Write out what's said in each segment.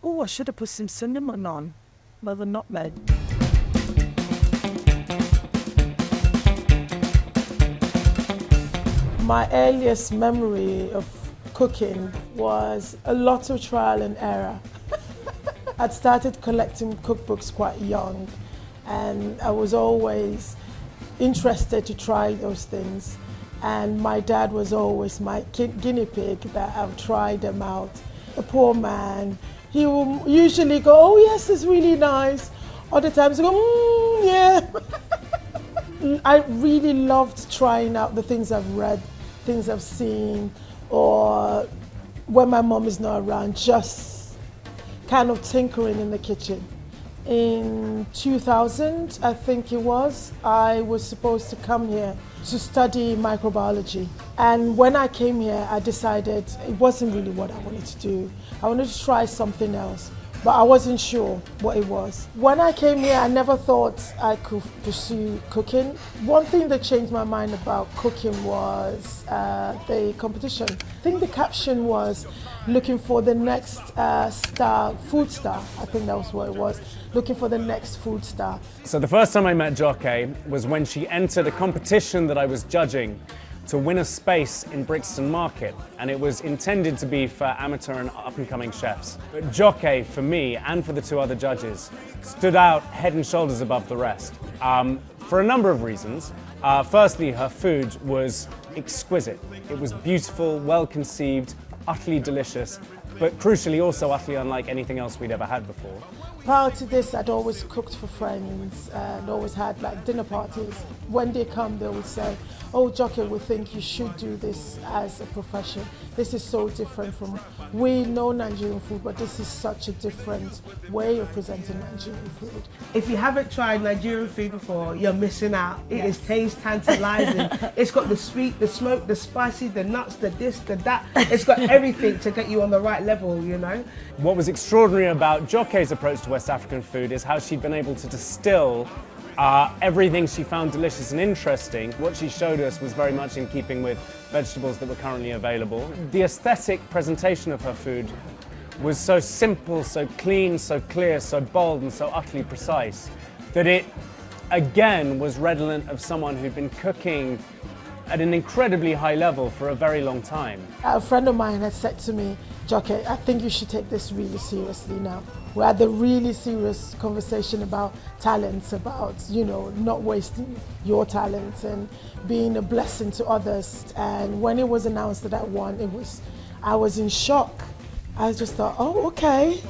oh, I should have put some cinnamon on, rather than nutmeg. My earliest memory of cooking was a lot of trial and error. I'd started collecting cookbooks quite young, and I was always interested to try those things. And my dad was always my guinea pig that I've tried them out. The poor man, he will usually go, oh yes, it's really nice. Other times he go, yeah. I really loved trying out the things I've read, things I've seen, or when my mom is not around, just kind of tinkering in the kitchen. In 2000, I think it was, I was supposed to come here to study microbiology. And when I came here, I decided it wasn't really what I wanted to do. I wanted to try something else, but I wasn't sure what it was. When I came here, I never thought I could pursue cooking. One thing that changed my mind about cooking was the competition. I think the caption was looking for the next food star. I think that was what it was, looking for the next food star. So the first time I met Joké was when she entered a competition that I was judging to win a space in Brixton Market, and it was intended to be for amateur and up-and-coming chefs. But Joké, for me and for the two other judges, stood out head and shoulders above the rest for a number of reasons. Firstly, her food was exquisite. It was beautiful, well-conceived, utterly delicious, but crucially also utterly unlike anything else we'd ever had before. Prior to this, I'd always cooked for friends and always had like dinner parties. When they come, they would say, oh, Joké, we think you should do this as a profession. This is so different from, we know Nigerian food, but this is such a different way of presenting Nigerian food. If you haven't tried Nigerian food before, you're missing out. It is taste tantalizing. It's got the sweet, the smoke, the spicy, the nuts, the this, the that. It's got everything to get you on the right level, you know? What was extraordinary about Joké's approach to West African food is how she'd been able to distill everything she found delicious and interesting. What she showed us was very much in keeping with vegetables that were currently available. The aesthetic presentation of her food was so simple, so clean, so clear, so bold and so utterly precise that it, again, was redolent of someone who'd been cooking at an incredibly high level for a very long time. A friend of mine had said to me, Joké, I think you should take this really seriously now. We had a really serious conversation about talents, about, you know, not wasting your talents and being a blessing to others. And when it was announced that I won, I was in shock. I just thought, oh, okay.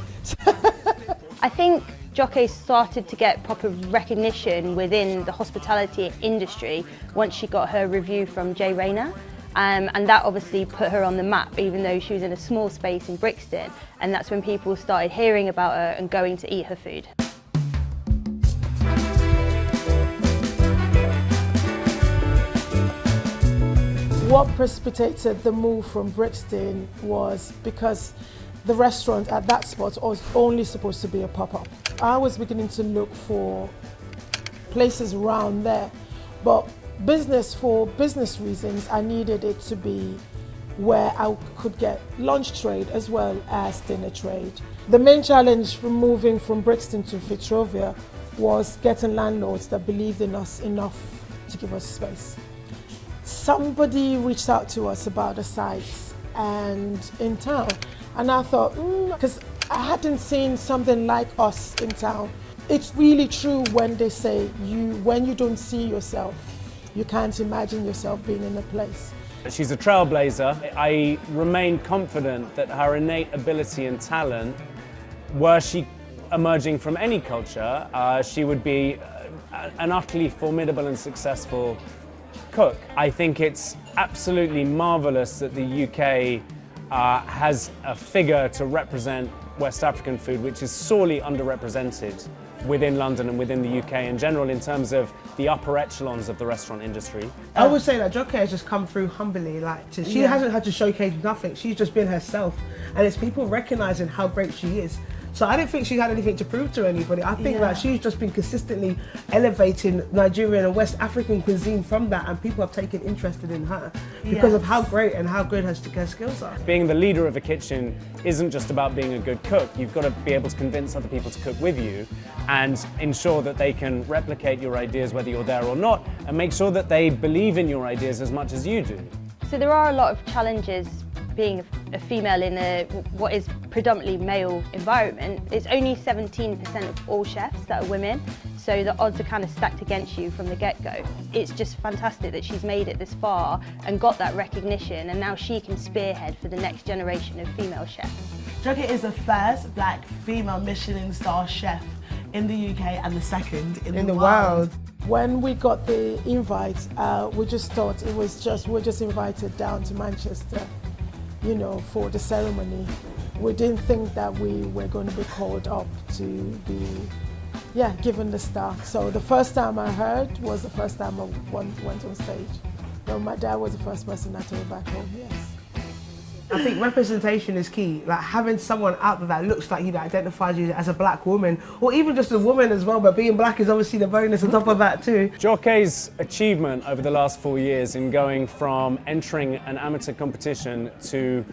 I think Joké started to get proper recognition within the hospitality industry once she got her review from Jay Rayner. And that obviously put her on the map, even though she was in a small space in Brixton. And that's when people started hearing about her and going to eat her food. What precipitated the move from Brixton was because the restaurant at that spot was only supposed to be a pop-up. I was beginning to look for places around there, but for business reasons, I needed it to be where I could get lunch trade as well as dinner trade. The main challenge from moving from Brixton to Fitzrovia was getting landlords that believed in us enough to give us space. Somebody reached out to us about a site and in town, and I thought, because I hadn't seen something like us in town. It's really true when they say when you don't see yourself, you can't imagine yourself being in a place. She's a trailblazer. I remain confident that her innate ability and talent, were she emerging from any culture, she would be an utterly formidable and successful cook. I think it's absolutely marvellous that the UK has a figure to represent West African food, which is sorely underrepresented within London and within the UK in general in terms of the upper echelons of the restaurant industry. I would say that Joké has just come through humbly. She hasn't had to showcase nothing. She's just been herself, and it's people recognising how great she is. So I didn't think she had anything to prove to anybody. I think that she's just been consistently elevating Nigerian and West African cuisine from that, and people have taken interest in her because of how great and how good her skills are. Being the leader of a kitchen isn't just about being a good cook. You've got to be able to convince other people to cook with you and ensure that they can replicate your ideas whether you're there or not, and make sure that they believe in your ideas as much as you do. So there are a lot of challenges being a female in what is predominantly male environment. It's only 17% of all chefs that are women, so the odds are kind of stacked against you from the get-go. It's just fantastic that she's made it this far and got that recognition, and now she can spearhead for the next generation of female chefs. Joké is the first black female Michelin star chef in the UK and the second in the world. When we got the invite, we just thought we're just invited down to Manchester, you know, for the ceremony. We didn't think that we were going to be called up to be, given the star. So the first time I heard was the first time I went on stage. So my dad was the first person I told back home, yes. I think representation is key. Like having someone out there that looks like you, that identifies you as a black woman, or even just a woman as well, but being black is obviously the bonus on top of that too. Joké's achievement over the last 4 years in going from entering an amateur competition to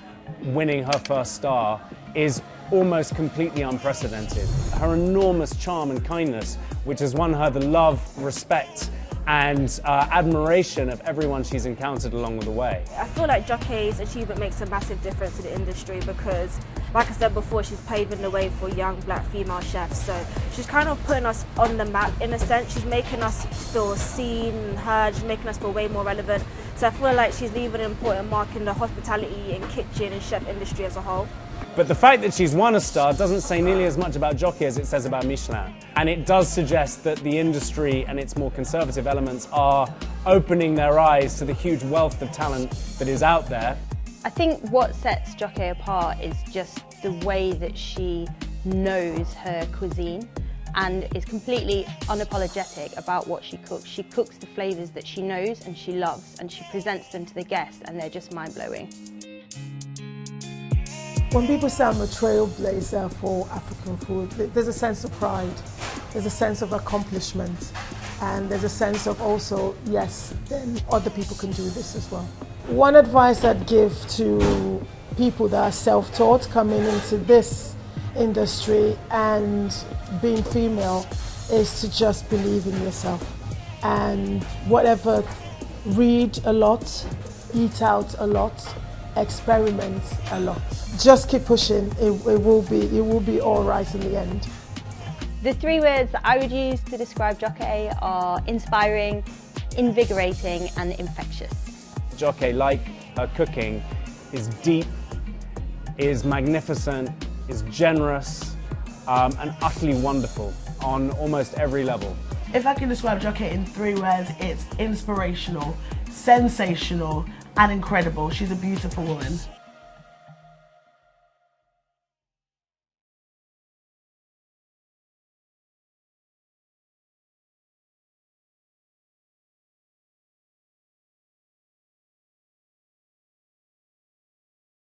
winning her first star is almost completely unprecedented. Her enormous charm and kindness, which has won her the love, respect, and admiration of everyone she's encountered along the way. I feel like Joké's achievement makes a massive difference to the industry because, like I said before, she's paving the way for young black female chefs. So she's kind of putting us on the map in a sense. She's making us feel seen and heard, she's making us feel way more relevant. So I feel like she's leaving an important mark in the hospitality and kitchen and chef industry as a whole. But the fact that she's won a star doesn't say nearly as much about Joké as it says about Michelin. And it does suggest that the industry and its more conservative elements are opening their eyes to the huge wealth of talent that is out there. I think what sets Joké apart is just the way that she knows her cuisine and is completely unapologetic about what she cooks. She cooks the flavours that she knows and she loves, and she presents them to the guests, and they're just mind-blowing. When people say I'm a trailblazer for African food, there's a sense of pride, there's a sense of accomplishment, and there's a sense of also, yes, then other people can do this as well. One advice I'd give to people that are self-taught coming into this industry and being female is to just believe in yourself. And whatever, read a lot, eat out a lot, experiment a lot. Just keep pushing, it will be all right in the end. The 3 words that I would use to describe Joké are inspiring, invigorating and infectious. Joké, like her cooking, is deep, is magnificent, is generous, and utterly wonderful on almost every level. If I can describe Joké in 3 words, it's inspirational, sensational, and incredible. She's a beautiful woman.